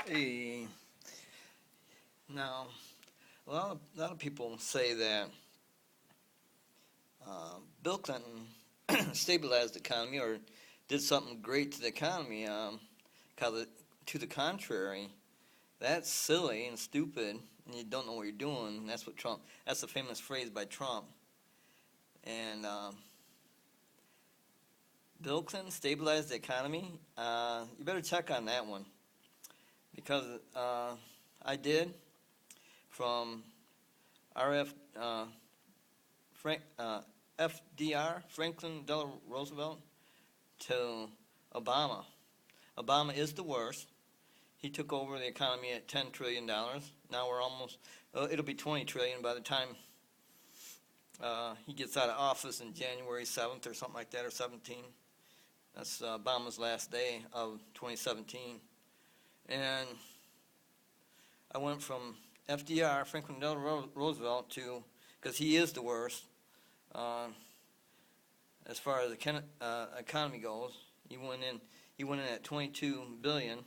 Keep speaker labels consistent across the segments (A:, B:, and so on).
A: Hey, now a lot of people say that Bill Clinton stabilized the economy or did something great to the economy. To the contrary, that's silly and stupid, and you don't know what you're doing. That's what Trump. That's a famous phrase by Trump. And Bill Clinton stabilized the economy. You better check on that one because I did from RF Frank, FDR, Franklin Delano Roosevelt, to Obama. Obama is the worst. He took over the economy at $10 trillion. Now we're almost, it'll be $20 trillion by the time he gets out of office in January 7th or something like that, or 17th. That's Obama's last day of 2017. And I went from FDR, Franklin Delano Roosevelt, to, because he is the worst as far as the economy goes. He went in at 22 billion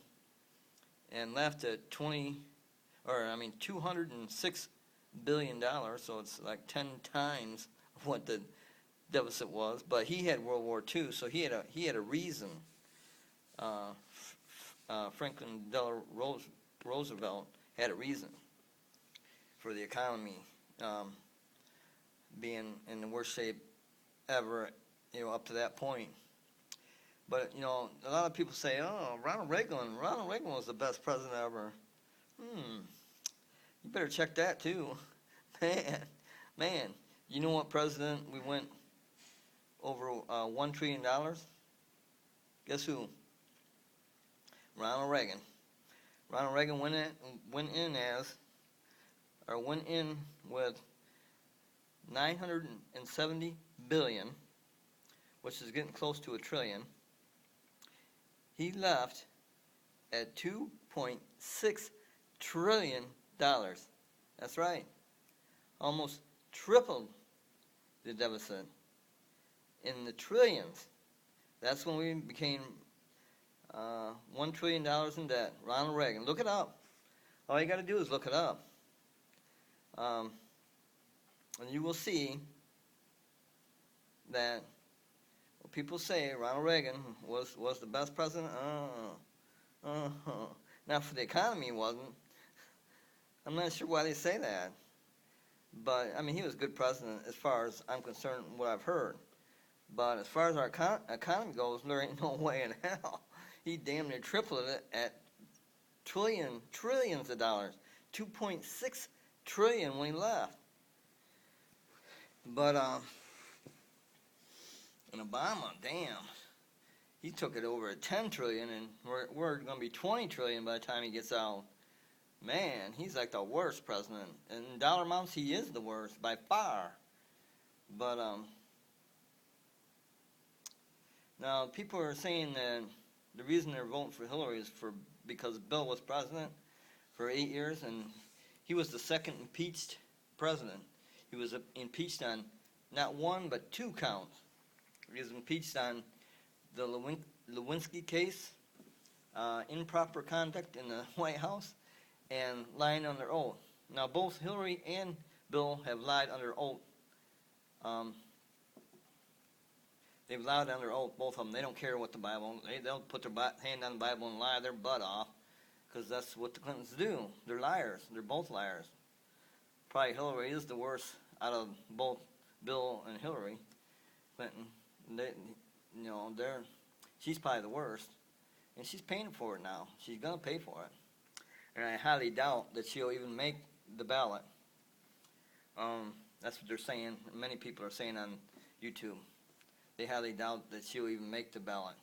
A: and left at 206 billion dollars. So it's like 10 times what the deficit was. But he had World War II, so he had a reason. Franklin Delano Roosevelt had a reason for the economy being in the worst shape ever, up to that point. But, a lot of people say, oh, Ronald Reagan was the best president ever. You better check that too. Man, you know what president we went over $1 trillion? Guess who? Ronald Reagan. Ronald Reagan went in with 970 billion, which is getting close to $1 trillion. He left at $2.6 trillion. That's right. Almost tripled the deficit in the trillions. That's when we became $1 trillion in debt. Ronald Reagan. Look it up. All you got to do is look it up. And you will see that people say Ronald Reagan was the best president. Now, for the economy, he wasn't. I'm not sure why they say that. But, he was a good president as far as I'm concerned, what I've heard. But as far as our economy goes, there ain't no way in hell. He damn near tripled it at trillions of dollars. 2.6 trillion when he left. But, and Obama, damn, he took it over at 10 trillion, and we're going to be 20 trillion by the time he gets out. Man, he's like the worst president. And in dollar amounts, he is the worst by far. But, now people are saying that the reason they're voting for Hillary is because Bill was president for 8 years, and he was the second impeached president. He was impeached on not one but 2 counts. He was impeached on the Lewinsky case, improper conduct in the White House, and lying under oath. Now, both Hillary and Bill have lied under oath. They've lied under oath, both of them. They don't care what the Bible. They'll put their hand on the Bible and lie their butt off, because that's what the Clintons do. They're liars. They're both liars. Probably Hillary is the worst out of both Bill and Hillary Clinton. She's probably the worst, and she's paying for it now. She's gonna pay for it, and I highly doubt that she'll even make the ballot. That's what they're saying. Many people are saying on YouTube. They highly doubt that she'll even make the ballot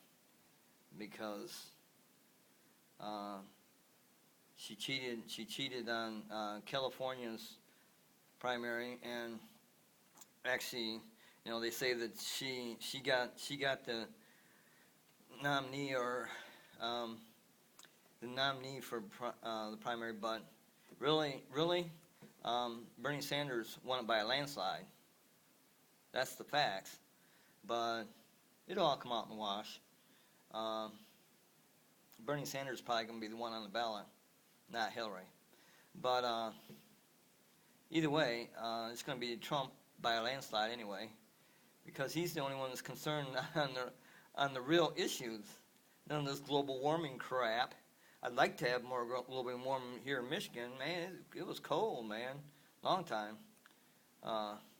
A: because she cheated. She cheated on California's primary, and actually, they say that she got the nominee or the nominee for the primary, but really, Bernie Sanders won it by a landslide. That's the facts. But it'll all come out in the wash. Bernie Sanders is probably going to be the one on the ballot. not Hillary. But either way, it's going to be Trump by a landslide anyway, because he's the only one that's concerned on the real issues. None of this global warming crap. I'd like to have more global warming here in Michigan. Man, it was cold, man. Long time.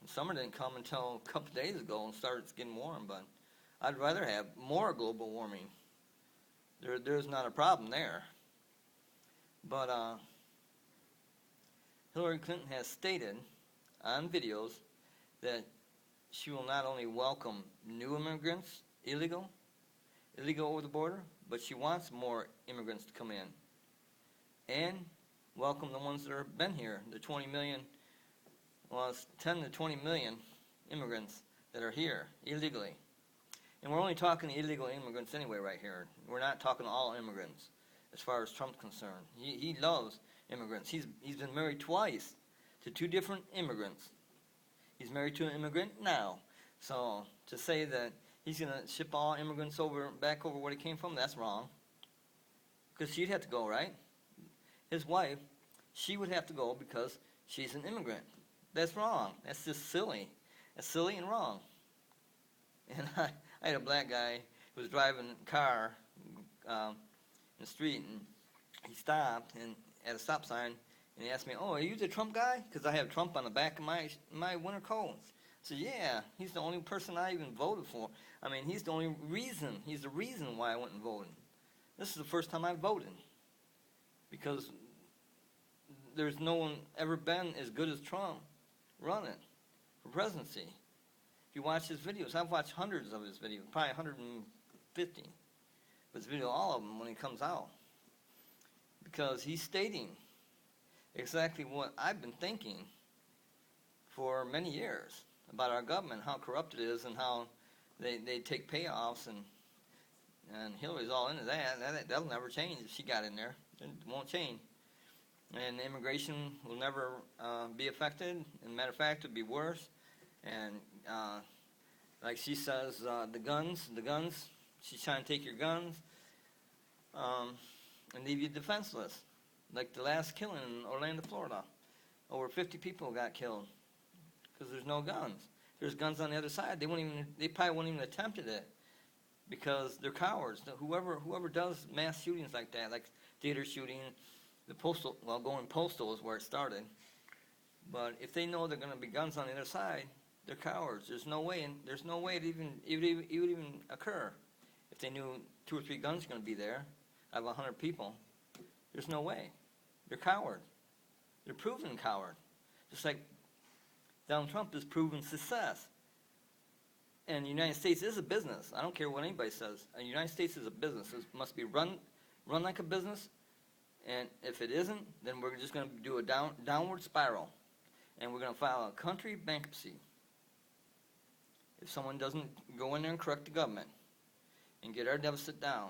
A: Summer didn't come until a couple days ago and started getting warm, but I'd rather have more global warming. There's not a problem there. But Hillary Clinton has stated on videos that she will not only welcome new immigrants, illegal over the border, but she wants more immigrants to come in and welcome the ones that have been here, the 20 million, well, it's 10 to 20 million immigrants that are here illegally. And we're only talking illegal immigrants anyway right here. We're not talking all immigrants as far as Trump's concerned. He loves immigrants. He's been married twice to two different immigrants. He's married to an immigrant now. So to say that he's going to ship all immigrants back over where they came from, that's wrong. Because she'd have to go, right? His wife, she would have to go because she's an immigrant. That's wrong. That's just silly. That's silly and wrong. And I had a black guy who was driving a car in the street, and he stopped and at a stop sign, and he asked me, "Oh, are you the Trump guy?" Because I have Trump on the back of my winter coat. I said, "Yeah, he's the only person I even voted for. I mean, he's the only reason. He's the reason why I went and voted. This is the first time I voted because there's no one ever been as good as Trump running for presidency. If you watch his videos, I've watched hundreds of his videos, probably 150 of his videos, all of them when he comes out, because he's stating exactly what I've been thinking for many years about our government, how corrupt it is, and how they take payoffs, and Hillary's all into that. That'll never change if she got in there. It won't change. And immigration will never be affected. As a matter of fact, it'll be worse. And like she says, the guns, she's trying to take your guns and leave you defenseless. Like the last killing in Orlando, Florida. Over 50 people got killed because there's no guns. There's guns on the other side. They probably won't even attempt it because they're cowards. Whoever does mass shootings like that, like theater shooting, going postal is where it started. But if they know they're going to be guns on the other side, they're cowards. There's no way it would even occur if they knew 2 or 3 guns are going to be there out of 100 people. There's no way. They're cowards. They're proven coward. Just like Donald Trump has proven success. And the United States is a business. I don't care what anybody says. The United States is a business. It must be run like a business. And if it isn't, then we're just going to do a downward spiral. And we're going to file a country bankruptcy. If someone doesn't go in there and correct the government and get our deficit down,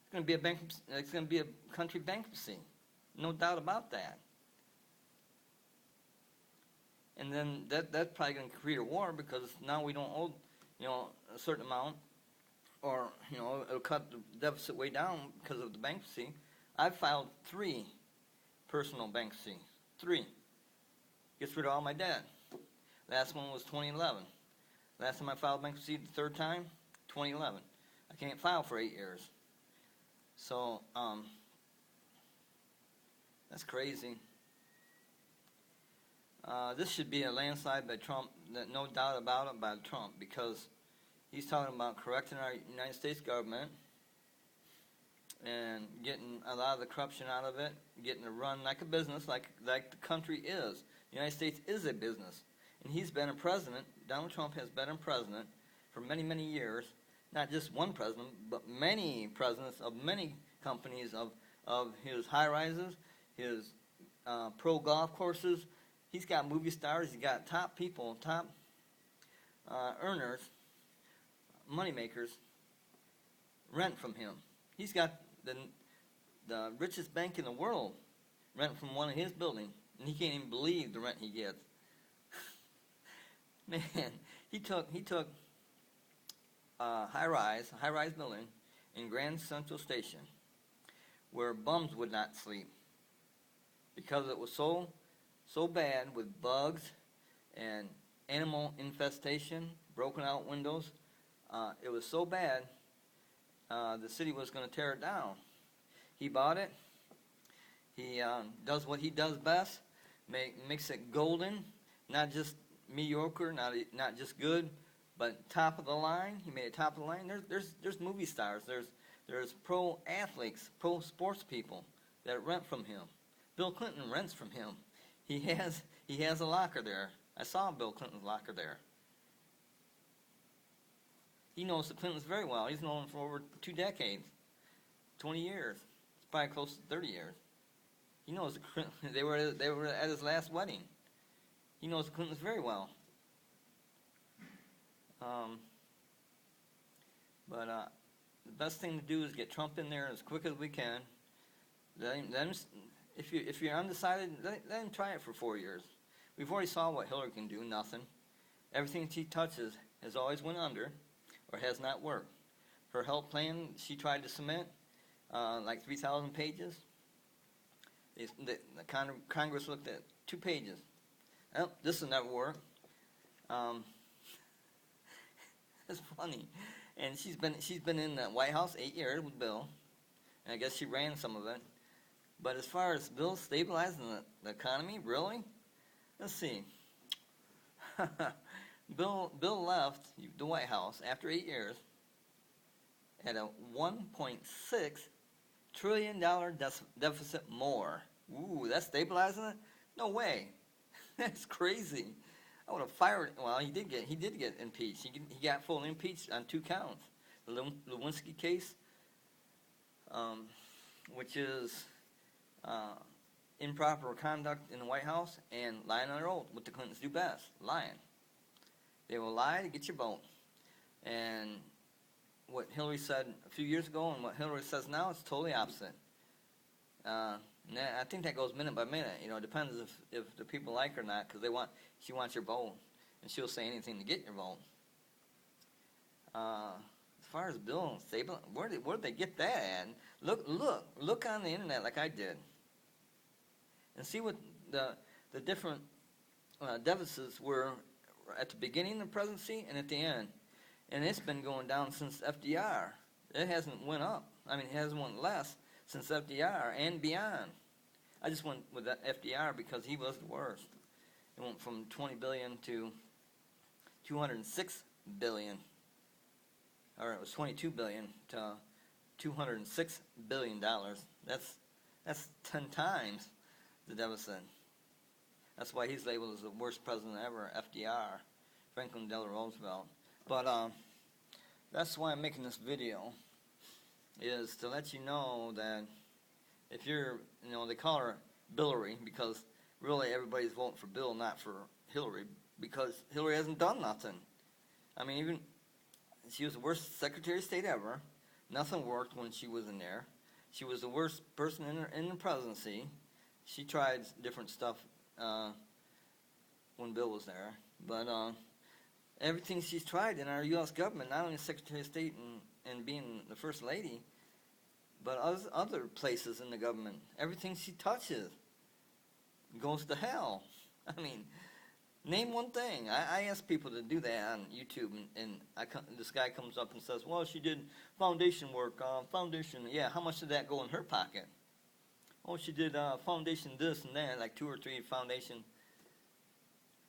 A: it's going to be a bankruptcy. It's going to be a country bankruptcy. No doubt about that. And then that's probably going to create a war because now we don't owe, a certain amount, or it'll cut the deficit way down because of the bankruptcy. I've filed 3 personal bankruptcies. 3. Gets rid of all my debt. Last one was 2011. Last time I filed bankruptcy the 3rd time, 2011. I can't file for 8 years. So, that's crazy. This should be a landslide by Trump, no doubt about it, by Trump, because he's talking about correcting our United States government and getting a lot of the corruption out of it, getting it run like a business, like the country is. The United States is a business. And he's been a president, Donald Trump has been a president for many, many years, not just one president, but many presidents of many companies, of his high-rises, his pro golf courses. He's got movie stars, he's got top people, top earners, money makers, rent from him. He's got the richest bank in the world rent from one of his buildings, and he can't even believe the rent he gets. Man, he took a high-rise building in Grand Central Station where bums would not sleep. because it was so bad with bugs and animal infestation, broken out windows. It was so bad, the city was going to tear it down. He bought it. He does what he does best, makes it golden, not just mediocre, not just good, but top of the line. He made it top of the line. There's movie stars. There's pro athletes, pro sports people that rent from him. Bill Clinton rents from him. He has a locker there. I saw Bill Clinton's locker there. He knows the Clintons very well. He's known them for over 2 decades, 20 years. It's probably close to 30 years. He knows the Clintons. They were at his last wedding. He knows the Clintons very well. The best thing to do is get Trump in there as quick as we can. Then if you're undecided, let him try it for 4 years. We've already saw what Hillary can do. Nothing. Everything she touches has always went under, or has not worked. Her health plan she tried to cement, like 3,000 pages. The Congress looked at 2 pages. Oh, this will never work. It's funny, and she's been in the White House 8 years with Bill, and I guess she ran some of it. But as far as Bill stabilizing the economy, really? Let's see. Bill left the White House after 8 years at a $1.6 trillion deficit more. Ooh, that's stabilizing it? No way. That's crazy. I would have fired. Well, he did get impeached. He got full impeached on 2 counts. The Lewinsky case, which is improper conduct in the White House, and lying on their oath, what the Clintons do best, lying. They will lie to get your vote. And what Hillary said a few years ago and what Hillary says now is totally opposite. I think that goes minute by minute. It depends if the people like her or not, because she wants your vote, and she'll say anything to get your vote. As far as Bill and stable, where did they get that at? Look on the internet like I did, and see what the different deficits were at the beginning of the presidency and at the end. And it's been going down since FDR. It hasn't went up. It hasn't went less since FDR and beyond. I just went with that FDR because he was the worst. It went from 20 billion to 206 billion. Or it was 22 billion to 206 billion dollars. That's 10 times the deficit. That's why he's labeled as the worst president ever, FDR, Franklin Delano Roosevelt. But that's why I'm making this video, is to let you know that if you're, they call her Billary because really everybody's voting for Bill, not for Hillary, because Hillary hasn't done nothing. Even she was the worst Secretary of State ever. Nothing worked when she was in there. She was the worst person in the presidency. She tried different stuff when Bill was there, but everything she's tried in our U.S. government, not only Secretary of State and being the First Lady, but other places in the government, everything she touches goes to hell. Name one thing. I ask people to do that on YouTube, and this guy comes up and says, well, she did foundation work. Foundation, yeah, how much did that go in her pocket? Oh, she did foundation this and that, like 2 or 3 foundation.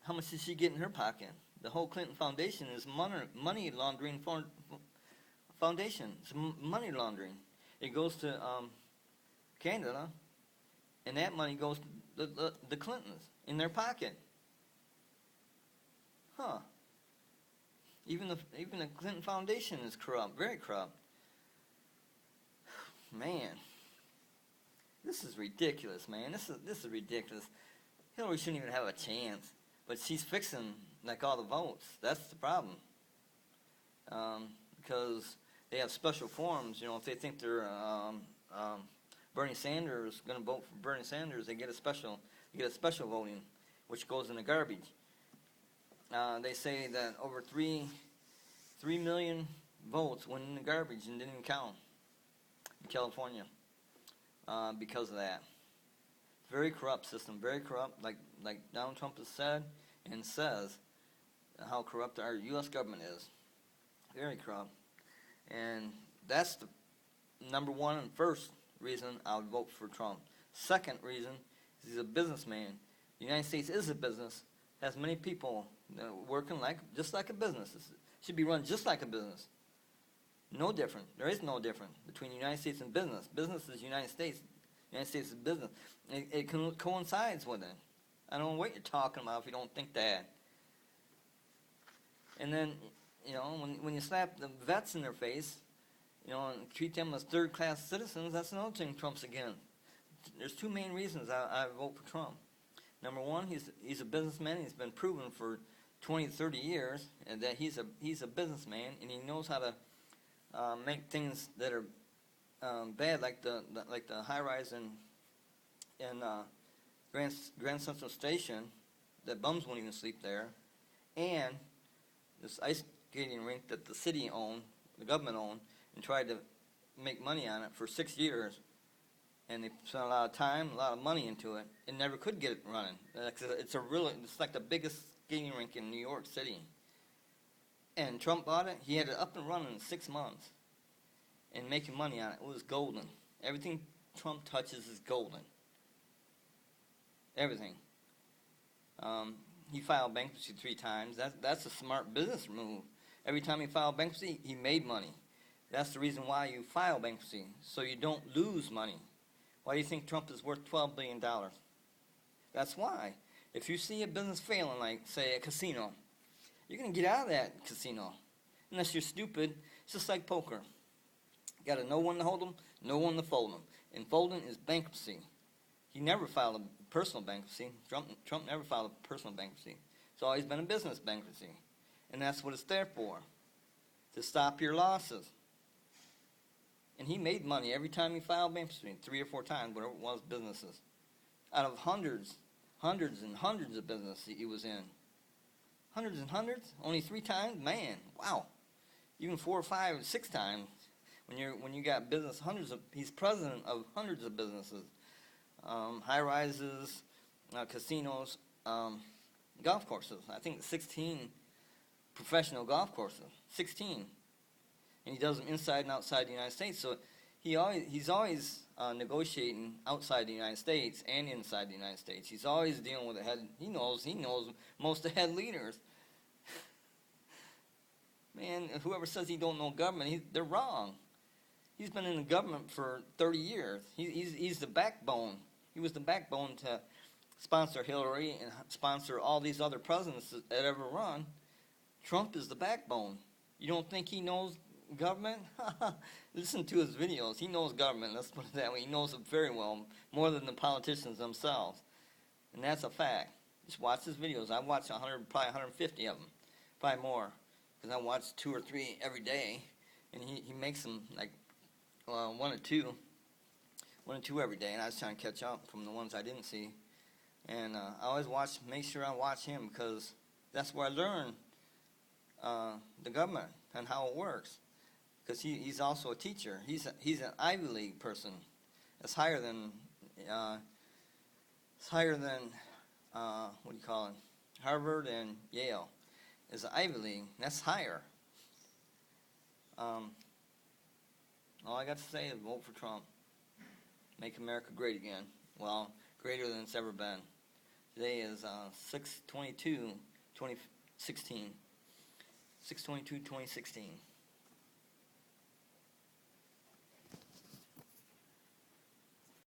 A: How much did she get in her pocket? The whole Clinton Foundation is money laundering foundation. It's money laundering. It goes to Canada, and that money goes to the Clintons in their pocket. Huh. Even the Clinton Foundation is corrupt, very corrupt. Man, this is ridiculous, man. This is ridiculous. Hillary shouldn't even have a chance, but she's fixing like all the votes. That's the problem. Because they have special forms. If they think they're Bernie Sanders going to vote for Bernie Sanders, they get a special voting, which goes in the garbage. They say that over 3 million votes went in the garbage and didn't count in California because of that. Very corrupt system, very corrupt, like Donald Trump has said and says how corrupt our U.S. government is. Very corrupt. And that's the number one and first reason I would vote for Trump. Second reason is he's a businessman. The United States is a business, has many people working just like a business. It should be run just like a business. No different. There is no difference between the United States and business. Business is United States. The United States is business. It coincides with it. I don't know what you're talking about if you don't think that. And then, when you slap the vets in their face, and treat them as third-class citizens, that's another thing Trump's against. There's two main reasons I vote for Trump. Number one, he's a businessman. He's been proven for 20, 30 years and that he's a businessman, and he knows how to make things that are bad, like the high-rise in Grand Central Station, that bums won't even sleep there, and this ice skating rink that the city owned, the government owned, and tried to make money on it for 6 years, and they spent a lot of time, a lot of money into it, and never could get it running. It's like the biggest skating rink in New York City. And Trump bought it. He had it up and running in 6 months, and making money on it. It was golden. Everything Trump touches is golden. Everything. He filed bankruptcy 3 times. That's a smart business move. Every time he filed bankruptcy, he made money. That's the reason why you file bankruptcy, so you don't lose money. Why do you think Trump is worth $12 billion? That's why. If you see a business failing, like, say, a casino, you're going to get out of that casino. Unless you're stupid. It's just like poker. You got to know when to hold them, know when to fold them. And folding is bankruptcy. He never filed a personal bankruptcy. Trump never filed a personal bankruptcy. It's always been a business bankruptcy. And that's what it's there for, to stop your losses. And he made money every time he filed bankruptcy, 3 or 4 times, whatever it was, businesses. Out of hundreds and hundreds of businesses he was in. Hundreds and hundreds? Only 3 times? Man, wow. Even 4 or 5 or 6 times. When you got business, he's president of hundreds of businesses. High-rises, casinos, golf courses. I think 16 professional golf courses. 16. And he does them inside and outside the United States. So he's always negotiating outside the United States and inside the United States. He's always dealing with the head. He knows most of the head leaders. Man, whoever says he don't know government, they're wrong. He's been in the government for 30 years. He's the backbone. He was the backbone to sponsor Hillary and sponsor all these other presidents that ever run. Trump is the backbone. You don't think he knows government? Listen to his videos. He knows government. Let's put it that way. He knows it very well, more than the politicians themselves. And that's a fact. Just watch his videos. I watch probably 150 of them, probably more, because I watch 2 or 3 every day. And he makes them like 1 or 2 every day. And I was trying to catch up from the ones I didn't see. And I always make sure I watch him, because that's where I learn the government and how it works. Because he's also a teacher. He's an Ivy League person. It's higher than what do you call it? Harvard and Yale is an Ivy League. That's higher. All I got to say is vote for Trump. Make America great again. Well, greater than it's ever been. Today is 6/22/2016. 6/22/2016.